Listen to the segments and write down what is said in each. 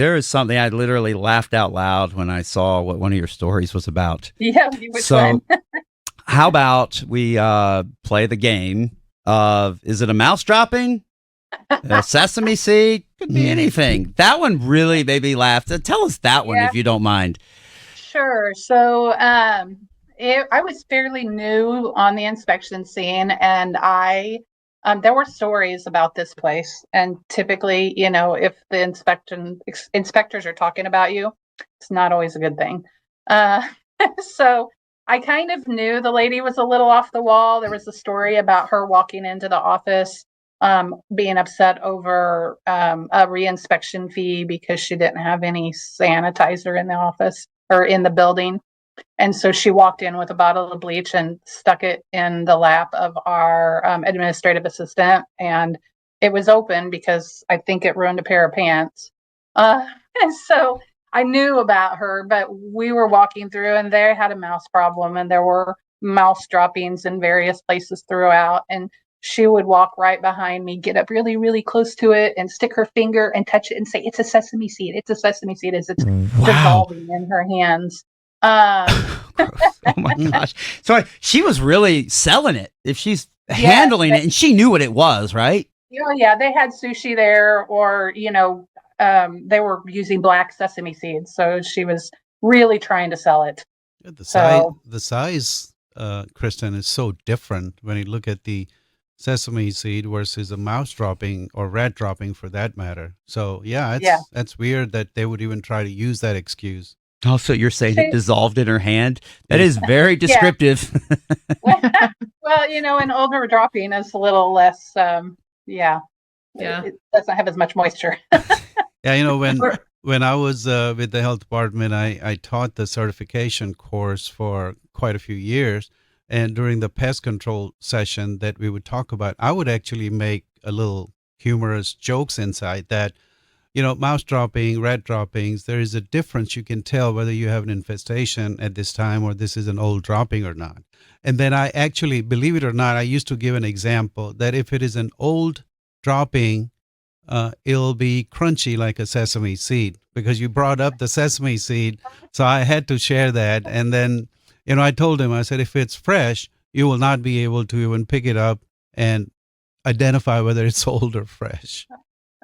there is something I literally laughed out loud when I saw what one of your stories was about. Yeah, which So, one? how about we play the game of, is it a mouse dropping? A sesame seed? Could be anything. That one really made me laugh. Tell us that one Yeah, if you don't mind. sure. So, I was fairly new on the inspection scene, and there were stories about this place. And typically, if the inspectors are talking about you, it's not always a good thing. Uh, so I kind of knew the lady was a little off the wall. There was a story about her walking into the office, being upset over a reinspection fee because she didn't have any sanitizer in the office or in the building. And so she walked in with a bottle of bleach and stuck it in the lap of our administrative assistant. And it was open because I think it ruined a pair of pants. And so I knew about her, but we were walking through and they had a mouse problem and there were mouse droppings in various places throughout. And she would walk right behind me, get up really, really close to it and stick her finger and touch it and say, "It's a sesame seed. It's a sesame seed," as it's Wow. dissolving in her hands. Um, Oh my gosh. So she was really selling it if she's yes, handling it and she knew what it was, right? yeah, they had sushi there, or they were using black sesame seeds, so she was really trying to sell it. Yeah, So the size, Kristen, is so different when you look at the sesame seed versus a mouse dropping or rat dropping for that matter. So yeah, yeah, that's weird that they would even try to use that excuse. Also, you're saying it she, dissolved in her hand? That Yeah. is very yeah. descriptive. Well, an older dropping is a little less. Yeah, Yeah. it doesn't have as much moisture. Yeah, when I was with the health department, I taught the certification course for quite a few years. And during the pest control session that we would talk about, I would actually make a little humorous jokes inside that, mouse dropping, rat droppings, there is a difference. You can tell whether you have an infestation at this time or this is an old dropping or not. And then I actually, believe it or not, I used to give an example that if it is an old dropping, it'll be crunchy like a sesame seed because you brought up the sesame seed. So I had to share that. And then, I told him, I said, if it's fresh, you will not be able to even pick it up and identify whether it's old or fresh.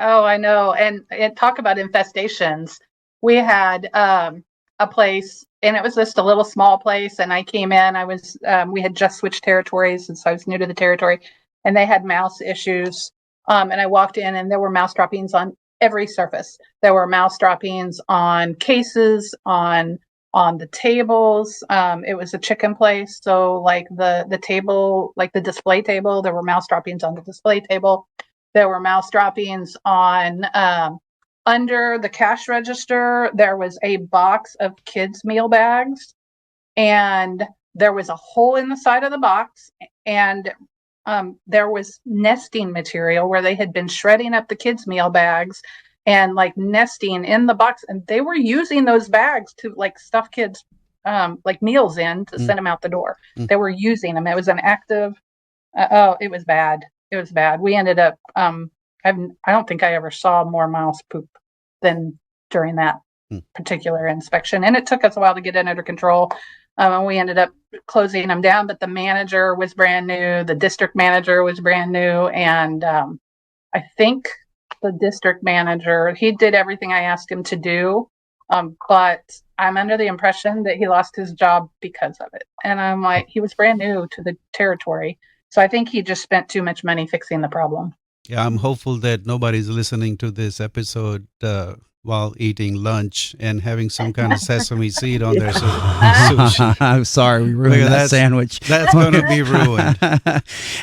Oh, I know. And talk about infestations. We had a place, and it was just a little small place. And I came in. We had just switched territories, and so I was new to the territory. And they had mouse issues. And I walked in, and there were mouse droppings on every surface. There were mouse droppings on cases, on the tables. It was a chicken place, so like the table, like the display table, there were mouse droppings on the display table. There were mouse droppings on under the cash register. There was a box of kids' meal bags, and there was a hole in the side of the box, and there was nesting material where they had been shredding up the kids' meal bags and like nesting in the box, and they were using those bags to like stuff kids like meals in to send them out the door. They were using them. It was an active. It was bad. It was bad. We ended up. I don't think I ever saw more mouse poop than during that particular inspection, and it took us a while to get it under control. And we ended up closing them down. But the manager was brand new. The district manager was brand new, and I think the district manager, he did everything I asked him to do. But I'm under the impression that he lost his job because of it. And I'm like, he was brand new to the territory. So I think he just spent too much money fixing the problem. Yeah, I'm hopeful that nobody's listening to this episode while eating lunch and having some kind of sesame seed on their sushi. I'm sorry, we ruined that sandwich. That's going to be ruined.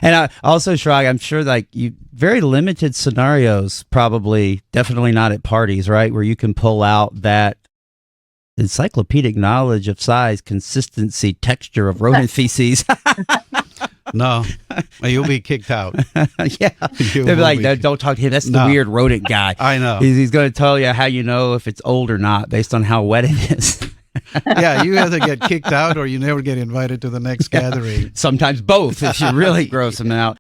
And also, Shrag, I'm sure like you very limited scenarios, probably definitely not at parties, right? Where you can pull out that encyclopedic knowledge of size, consistency, texture of rodent feces. No, you'll be kicked out. Yeah. They'll be like, don't talk to him. That's the weird rodent guy. I know. He's going to tell you how you know if it's old or not based on how wet it is. Yeah, you either get kicked out or you never get invited to the next gathering. Sometimes both if you really gross them out.